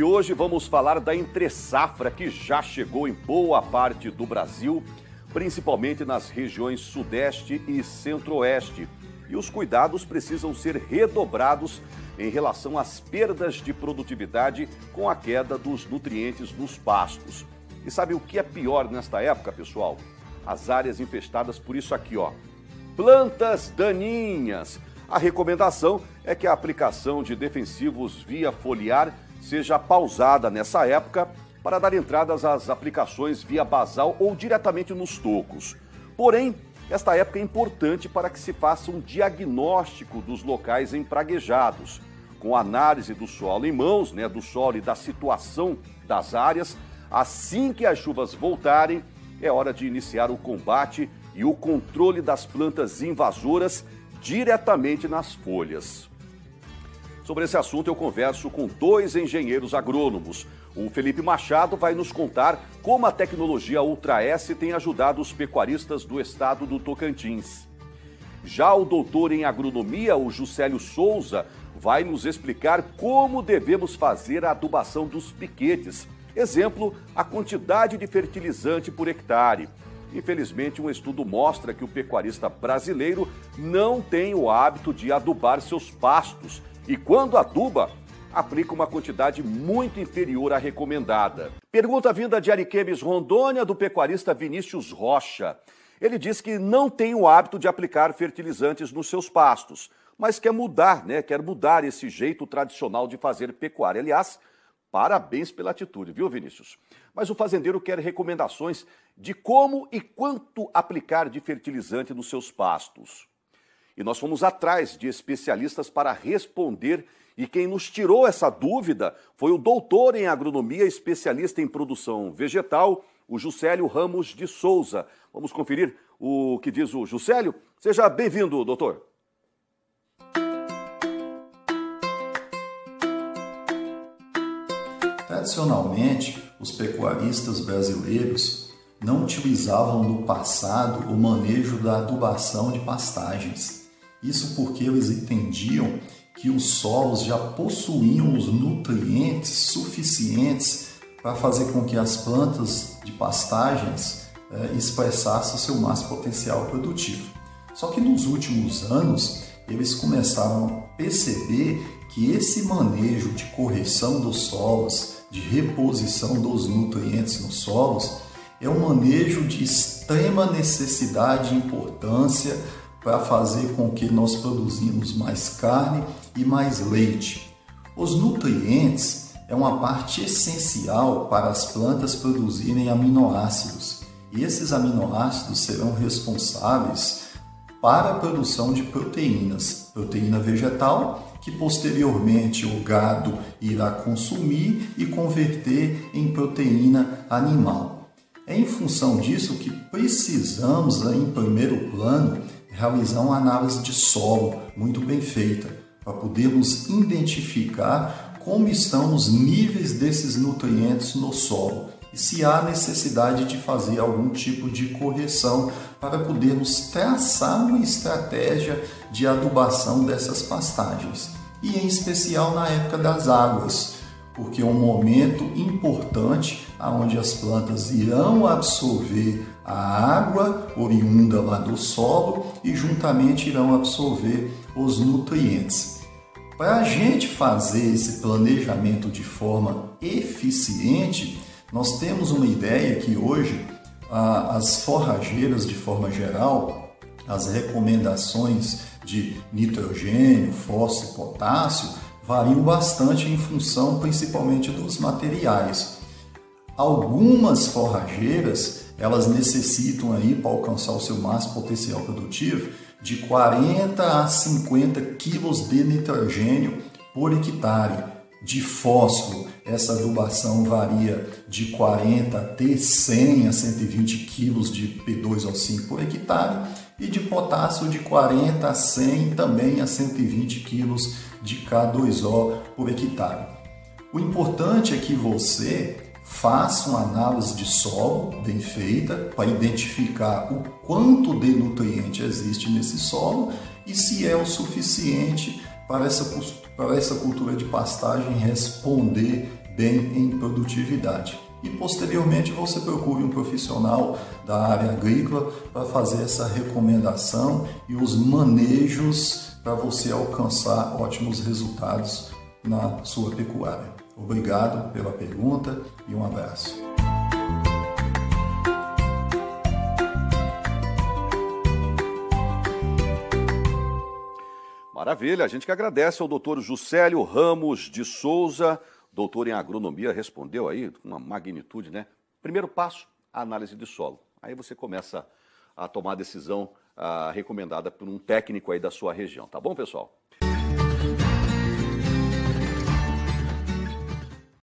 E hoje vamos falar da entre-safra que já chegou em boa parte do Brasil, principalmente nas regiões Sudeste e Centro-Oeste. E os cuidados precisam ser redobrados em relação às perdas de produtividade com a queda dos nutrientes nos pastos. E sabe o que é pior nesta época, pessoal? As áreas infestadas por isso aqui, ó. Plantas daninhas. A recomendação é que a aplicação de defensivos via foliar seja pausada nessa época para dar entradas às aplicações via basal ou diretamente nos tocos. Porém, esta época é importante para que se faça um diagnóstico dos locais empraguejados, com análise do solo em mãos, do solo e da situação das áreas. Assim que as chuvas voltarem, é hora de iniciar o combate e o controle das plantas invasoras diretamente nas folhas. Sobre esse assunto eu converso com dois engenheiros agrônomos. O Felipe Machado vai nos contar como a tecnologia Ultra S tem ajudado os pecuaristas do estado do Tocantins. Já o doutor em agronomia, o Juscelio Souza, vai nos explicar como devemos fazer a adubação dos piquetes. Exemplo, a quantidade de fertilizante por hectare. Infelizmente, um estudo mostra que o pecuarista brasileiro não tem o hábito de adubar seus pastos e, quando aduba, aplica uma quantidade muito inferior à recomendada. Pergunta vinda de Ariquemes, Rondônia, do pecuarista Vinícius Rocha. Ele diz que não tem o hábito de aplicar fertilizantes nos seus pastos, mas quer mudar, Quer mudar esse jeito tradicional de fazer pecuária. Aliás, parabéns pela atitude, viu, Vinícius? Mas o fazendeiro quer recomendações de como e quanto aplicar de fertilizante nos seus pastos. E nós fomos atrás de especialistas para responder, e quem nos tirou essa dúvida foi o doutor em agronomia, especialista em produção vegetal, o Juscelio Ramos de Souza. Vamos conferir o que diz o Juscelio? Seja bem-vindo, doutor. Tradicionalmente, os pecuaristas brasileiros não utilizavam no passado o manejo da adubação de pastagens. Isso porque eles entendiam que os solos já possuíam os nutrientes suficientes para fazer com que as plantas de pastagens expressassem seu máximo potencial produtivo. Só que nos últimos anos, eles começaram a perceber que esse manejo de correção dos solos, de reposição dos nutrientes nos solos, é um manejo de extrema necessidade e importância para fazer com que nós produzimos mais carne e mais leite. Os nutrientes é uma parte essencial para as plantas produzirem aminoácidos, e esses aminoácidos serão responsáveis para a produção de proteínas, proteína vegetal, que posteriormente o gado irá consumir e converter em proteína animal. É em função disso que precisamos, em primeiro plano, realizar uma análise de solo muito bem feita, para podermos identificar como estão os níveis desses nutrientes no solo e se há necessidade de fazer algum tipo de correção para podermos traçar uma estratégia de adubação dessas pastagens. E em especial na época das águas, porque é um momento importante onde as plantas irão absorver a água oriunda lá do solo e juntamente irão absorver os nutrientes. Para a gente fazer esse planejamento de forma eficiente, nós temos uma ideia que hoje as forrageiras, de forma geral, as recomendações de nitrogênio, fósforo e potássio variam bastante em função principalmente dos materiais. Algumas forrageiras, elas necessitam aí, para alcançar o seu máximo potencial produtivo, de 40 a 50 quilos de nitrogênio por hectare. De fósforo, essa adubação varia de 40 até 100 a 120 quilos de P2O5 por hectare, e de potássio de 40 a 100 também a 120 quilos de K2O por hectare. O importante é que você faça uma análise de solo bem feita para identificar o quanto de nutriente existe nesse solo e se é o suficiente para essa cultura de pastagem responder bem em produtividade. E posteriormente você procure um profissional da área agrícola para fazer essa recomendação e os manejos para você alcançar ótimos resultados na sua pecuária. Obrigado pela pergunta e um abraço. Maravilha, a gente que agradece ao doutor Juscelio Ramos de Souza, doutor em agronomia, respondeu aí com uma magnitude, né? Primeiro passo, a análise de solo. Aí você começa a tomar a decisão recomendada por um técnico aí da sua região, tá bom, pessoal?